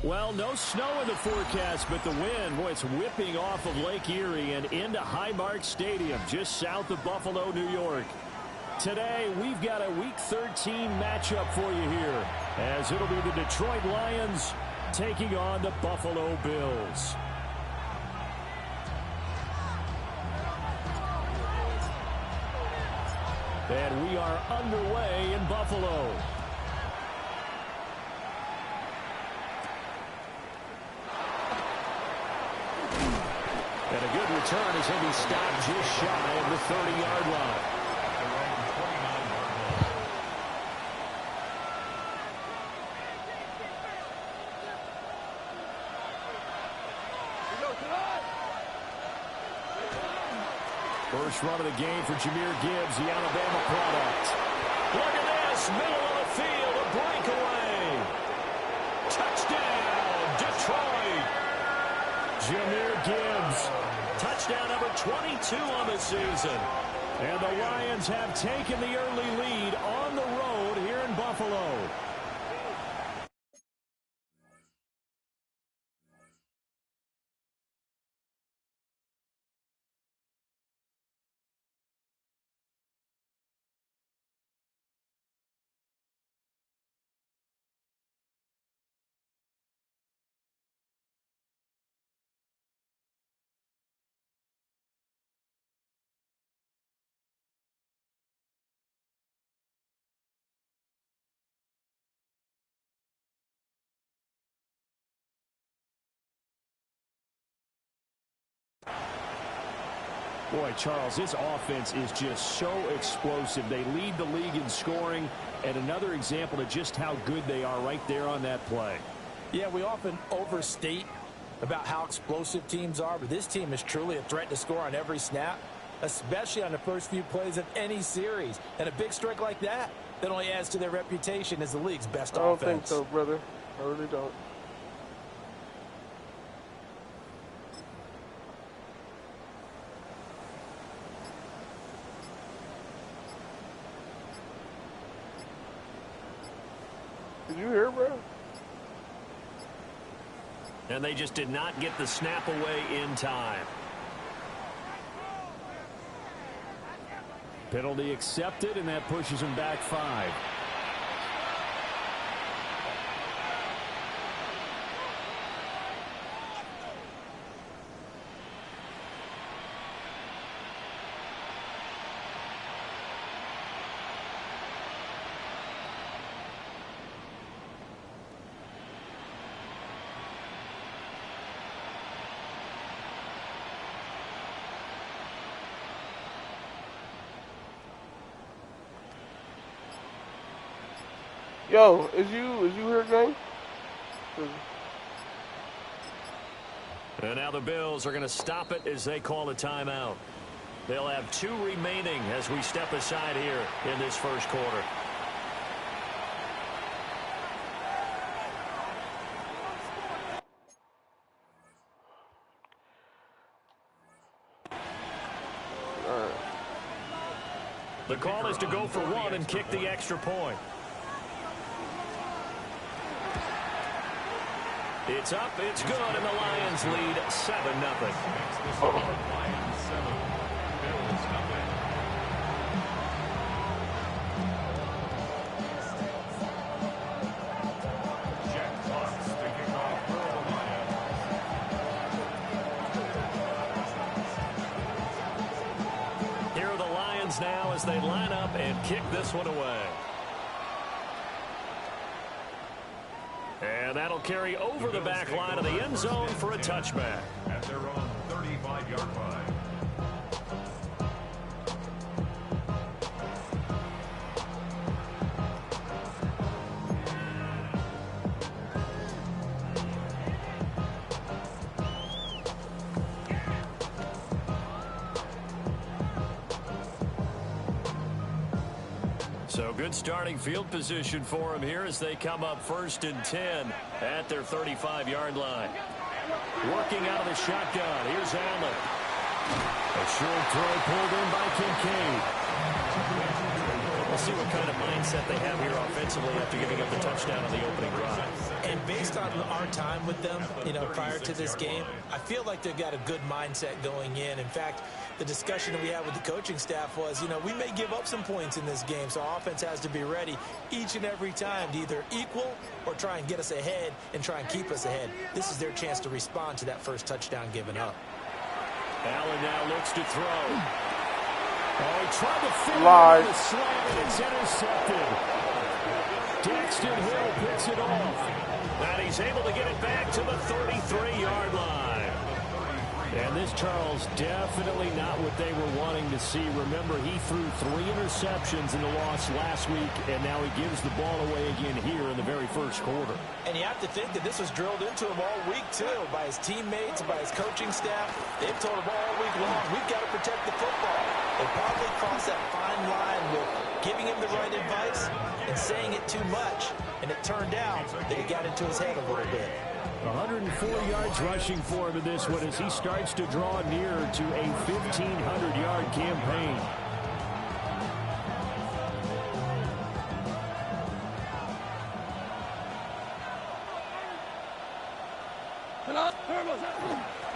Well, no snow in the forecast, but the wind, boy, it's whipping off of Lake Erie and into Highmark Stadium, just south of Buffalo, New York. Today, we've got a Week 13 matchup for you here, as it'll be the Detroit Lions taking on the Buffalo Bills. And we are underway in Buffalo. And a good return as he'll be stopped just shy of the 30-yard line. First run of the game for Jahmyr Gibbs, the Alabama product. Look at this, middle of the field, a breakaway. Touchdown, Detroit. Jahmyr Gibbs, touchdown number 22 on the season. And the Lions have taken the early lead on the road here in Buffalo. Boy, Charles, this offense is just so explosive. They lead the league in scoring, and another example of just how good they are right there on that play. Yeah, we often overstate about how explosive teams are, but this team is truly a threat to score on every snap, especially on the first few plays of any series. And a big strike like that only adds to their reputation as the league's best offense. I don't think so, brother. I really don't. Did you hear, bro? And they just did not get the snap away in time. Penalty accepted, and that pushes him back 5. Yo, is you here, gang? And now the Bills are going to stop it as they call a timeout. They'll have 2 remaining as we step aside here in this first quarter. The call is to go for 1 and kick the extra point. It's up, it's good, and the Lions lead 7-0. Here are the Lions now as they line up and kick this one away. And that'll carry over the back line of the end zone for a touchback. At their own 35-yard line. So good starting field position for them here as they come up 1st and 10 at their 35-yard line. Working out of the shotgun. Here's Allen. A short throw pulled in by Kincaid. We'll see what kind of mindset they have here offensively after giving up the touchdown on the opening drive. And based based on our time with them, prior to this game, I feel like they've got a good mindset going in. In fact, the discussion that we had with the coaching staff was, we may give up some points in this game, so our offense has to be ready each and every time to either equal or try and get us ahead and try and keep us ahead. This is their chance to respond to that first touchdown given up. Allen now looks to throw. Oh, he tried to fit on the slant, and it's intercepted. Daxton Hill picks it off. And he's able to get it back to the 33-yard line. And this, Charles, definitely not what they were wanting to see. Remember, he threw 3 interceptions in the loss last week, and now he gives the ball away again here in the very first quarter. And you have to think that this was drilled into him all week, too, by his teammates, by his coaching staff. They've told him all week long, we've got to protect the football. They probably crossed that fine line with giving him the right advice and saying it too much. And it turned out that it got into his head a little bit. 104 yards rushing for him in this one as he starts to draw nearer to a 1,500-yard campaign.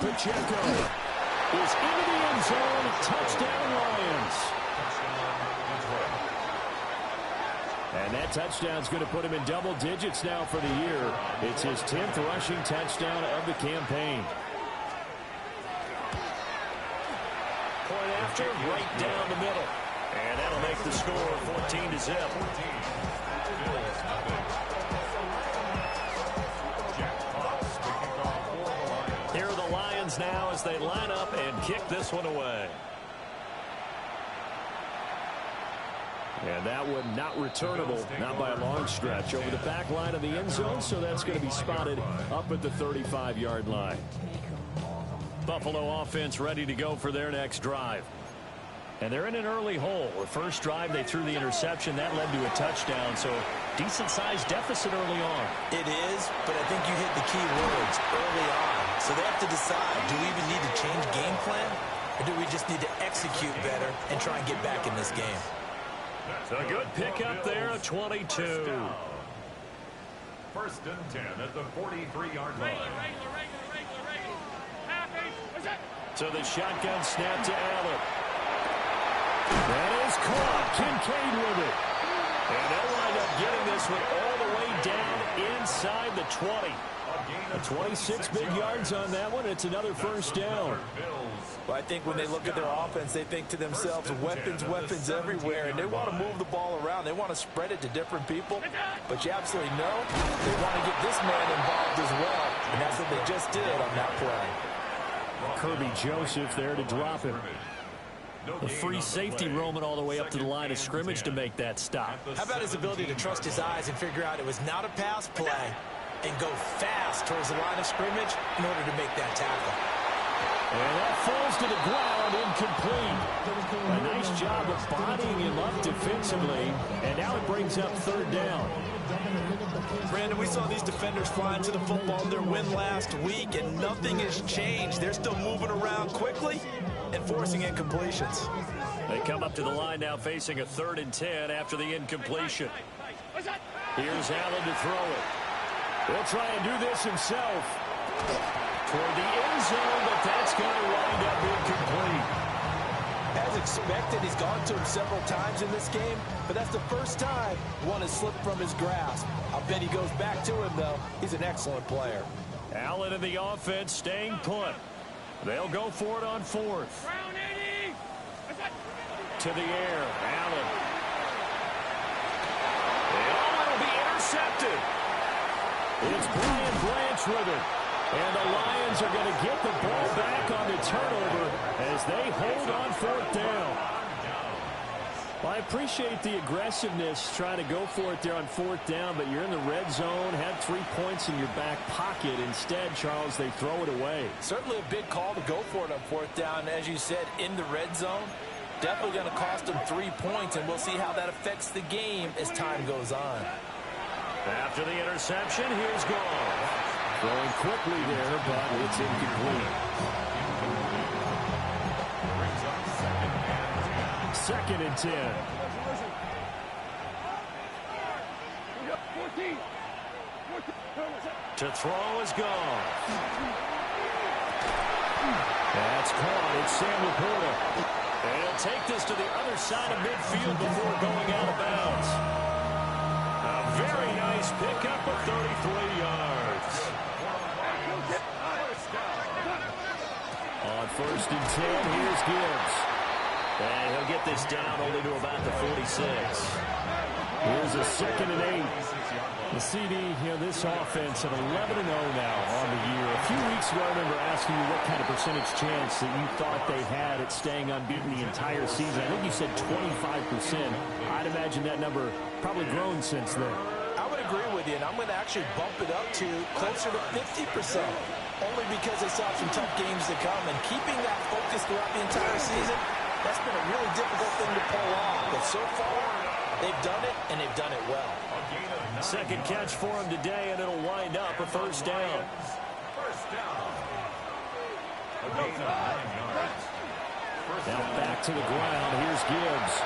Pacheco is into the end zone. Touchdown, Lions. And that touchdown's going to put him in double digits now for the year. It's his 10th rushing touchdown of the campaign. Point after, right down the middle. And that'll make the score 14-0. Here are the Lions now as they line up and kick this one away. And that one not returnable, not by a long stretch, over the back line of the end zone, so that's going to be spotted up at the 35-yard line. Buffalo offense ready to go for their next drive. And they're in an early hole. The first drive, they threw the interception. That led to a touchdown, so decent-sized deficit early on. It is, but I think you hit the key words early on. So they have to decide, do we even need to change game plan, or do we just need to execute better and try and get back in this game? A good pickup there, a 22. First and 10 at the 43-yard line. So the shotgun snap to Allen. That is caught. Kincaid with it. And they'll wind up getting this one all the way down inside the 20. 26 big yards on that one. It's another first down. Well, I think when they look at their offense, they think to themselves, weapons, weapons everywhere, and they want to move the ball around. They want to spread it to different people, but you absolutely know they want to get this man involved as well, and that's what they just did on that play. Kirby Joseph there to drop him. The free safety roaming all the way up to the line of scrimmage to make that stop. How about his ability to trust his eyes and figure out it was not a pass play and go fast towards the line of scrimmage in order to make that tackle. And that falls to the ground, incomplete. A nice job of bodying him up defensively, and now it brings up third down. Brandon, we saw these defenders fly into the football in their win last week, and nothing has changed. They're still moving around quickly and forcing incompletions. They come up to the line now facing a 3rd and 10 after the incompletion. Here's Allen to throw it. He'll try and do this himself. Toward the end zone, but that's going to wind up incomplete. As expected, he's gone to him several times in this game, but that's the first time one has slipped from his grasp. I'll bet he goes back to him, though. He's an excellent player. Allen in the offense staying put. They'll go for it on 4th. To the air, Allen. Oh, it'll be intercepted. It's Brian Branch with it. And the Lions are going to get the ball back on the turnover as they hold on 4th down. Well, I appreciate the aggressiveness trying to go for it there on 4th down, but you're in the red zone, had 3 points in your back pocket. Instead, Charles, they throw it away. Certainly a big call to go for it on 4th down. As you said, in the red zone, definitely going to cost them 3 points, and we'll see how that affects the game as time goes on. After the interception, here's Goff. Throwing quickly there, but it's incomplete. 2nd and 10. To throw is gone. That's caught. It's Sam Laporta. And he'll take this to the other side of midfield before going out of bounds. A very nice pickup of 33 yards. On 1st and 10, here's Gibbs. And he'll get this down only to about the 46. Here's a 2nd and 8. The CD, this offense at 11-0 now on the year. A few weeks ago, I remember asking you what kind of percentage chance that you thought they had at staying unbeaten the entire season. I think you said 25%. I'd imagine that number probably grown since then. I would agree with you, and I'm going to actually bump it up to closer to 50%, only because they saw some tough games to come, and keeping that focus throughout the entire season, that's been a really difficult thing to pull off. But so far, they've done it, and they've done it well. Second catch for him today, and it'll wind up a 1st down. Now back to the ground. Here's Gibbs.